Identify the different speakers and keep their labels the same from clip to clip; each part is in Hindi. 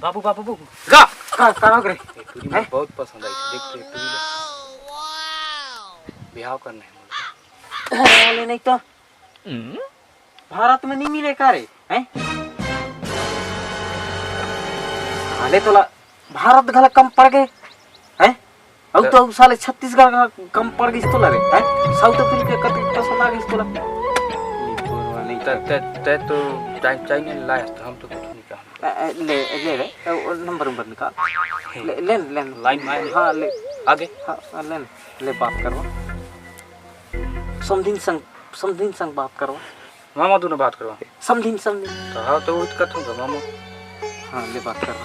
Speaker 1: बाबू बाबू बाबू गा कहाँ करे?
Speaker 2: मुझे बहुत पसंद आई देख के टू व्हीलर ब्याह करना है
Speaker 1: मुझे नहीं तो भारत में नहीं मिले का रे हैं? हाले तो भारत गला कम पड़ गए हैं? अब तो साले छत्तीसगढ़ का कम पड़ गई तो रे हैं? साउथ अफ्रीका का तो पसंद आ गई तो
Speaker 2: नहीं ते तो चाइना लाया तो हम तो कुछ नहीं कहा
Speaker 1: ले ले ले नंबर निकाल ले ले ले
Speaker 2: लाइन में
Speaker 1: हाँ ले
Speaker 2: आगे
Speaker 1: हाँ ले ले बात करो समधिन संग बात करो
Speaker 2: मामा तूने बात करवा
Speaker 1: समधिन
Speaker 2: तो हाँ तो वो कथूंगा मामा
Speaker 1: हाँ ले बात करो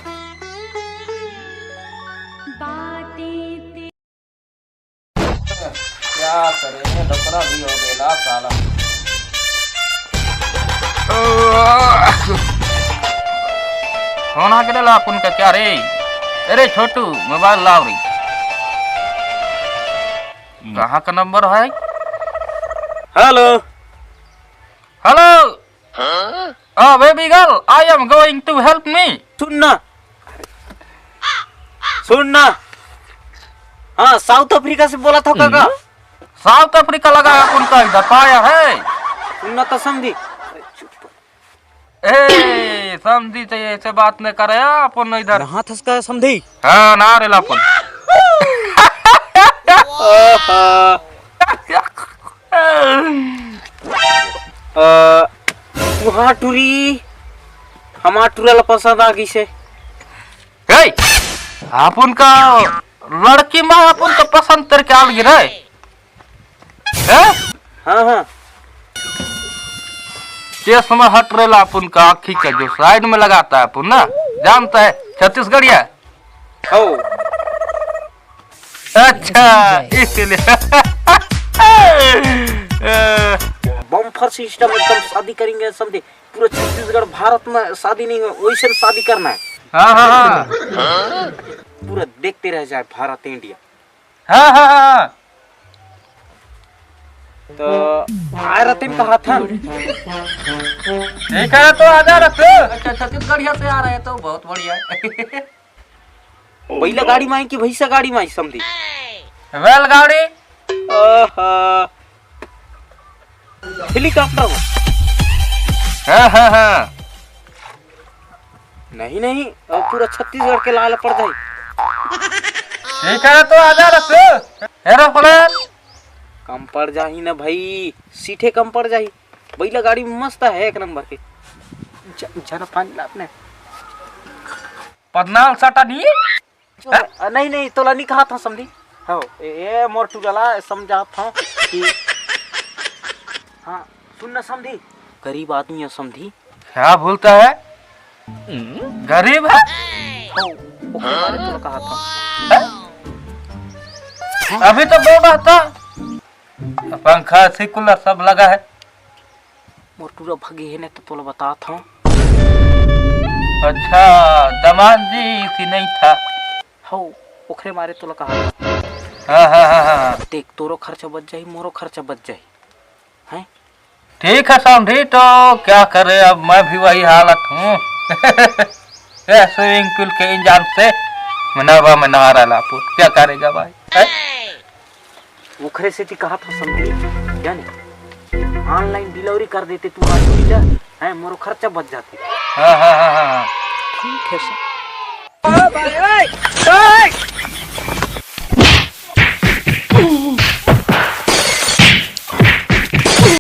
Speaker 2: क्या करे लफड़ा भी हो गया साला होना के ला अपन का क्या रे अरे छोटू मोबाइल लाओ रे कहाँ का नंबर है
Speaker 1: hello
Speaker 2: hello oh baby girl I am going to help me
Speaker 1: सुनना हाँ साउथ अफ्रीका से बोला था काका
Speaker 2: साउथ अफ्रीका लगा अपन का इधर पाया है
Speaker 1: सुनना तो समझी
Speaker 2: ए समझी तो ऐसे बात नहीं करे अपन इधर
Speaker 1: हाँ थसका समझी
Speaker 2: हाँ ना रे लापन
Speaker 1: वहाँ टूरी हमारा टूरा पसंद आ गई से
Speaker 2: अपन का लड़की में अपन तो पसंद करके आ गई रे
Speaker 1: हाँ हाँ
Speaker 2: चश्मा हट रेला अपन का आँखी का जो साइड में लगाता है अपन ना जानता है छत्तीसगढ़िया
Speaker 1: हो
Speaker 2: अच्छा इसलिए
Speaker 1: बम्फर सिस्टम एकदम शादी करेंगे समझे पूरा छत्तीसगढ़ भारत में शादी नहीं हो वैसे शादी करना है
Speaker 2: हाँ हाँ हाँ
Speaker 1: पूरा देखते रह जाए भारत इंडिया
Speaker 2: हाँ हाँ हाँ
Speaker 1: तो आए रहते कहा था
Speaker 2: ठीक है तो आजा रखो अच्छा छत्तीसगढ़िया से आ रहे हैं तो बहुत बढ़िया है
Speaker 1: बैला गाड़ी में कि भैंसा गाड़ी में समझी
Speaker 2: बैलगाड़ी
Speaker 1: हेलीकॉप्टर में
Speaker 2: हाँ हाँ हाँ
Speaker 1: नहीं अब पूरा छत्तीसगढ़ के लाल पड़ जाए
Speaker 2: ठीक है तो आजा रखो एरोप्लेन
Speaker 1: कम पड़ जाही ना भाई सीटे कम पड़ जाही बैला गाड़ी में मस्त है एक नंबर के जरा पानी ला अपने
Speaker 2: पदनाल सटा नहीं
Speaker 1: नहीं तोला नहीं कहा था समझी हो ए मोर टूला समझा था कि हाँ सुन ना समझी गरीब आदमी है समझी
Speaker 2: क्या भूलता है गरीब है
Speaker 1: हो तो कहा था
Speaker 2: अभी तो बोल रहा था पंखा से कूलर सब लगा है
Speaker 1: मोर टूरा भगे है ना तो तोला बता था
Speaker 2: अच्छा दमान जी सी नहीं था
Speaker 1: हो ओखरे मारे तोला कहा
Speaker 2: हाँ हाँ हाँ हाँ
Speaker 1: देख तोरो खर्चा बच जाही मोरो खर्चा बच जाही हैं
Speaker 2: ठीक है समझी तो क्या करे अब मैं भी वही हालत हूँ स्विमिंग पूल के इंजाम से मनावा में नहा रहा लापुर क्या करेगा भाई
Speaker 1: ओखरे से कहा था समझी जाने ऑनलाइन डिलीवरी कर देते तू आज है मोरो खर्चा बच जाती
Speaker 2: हाँ हाँ हाँ हाँ
Speaker 1: ठीक है सर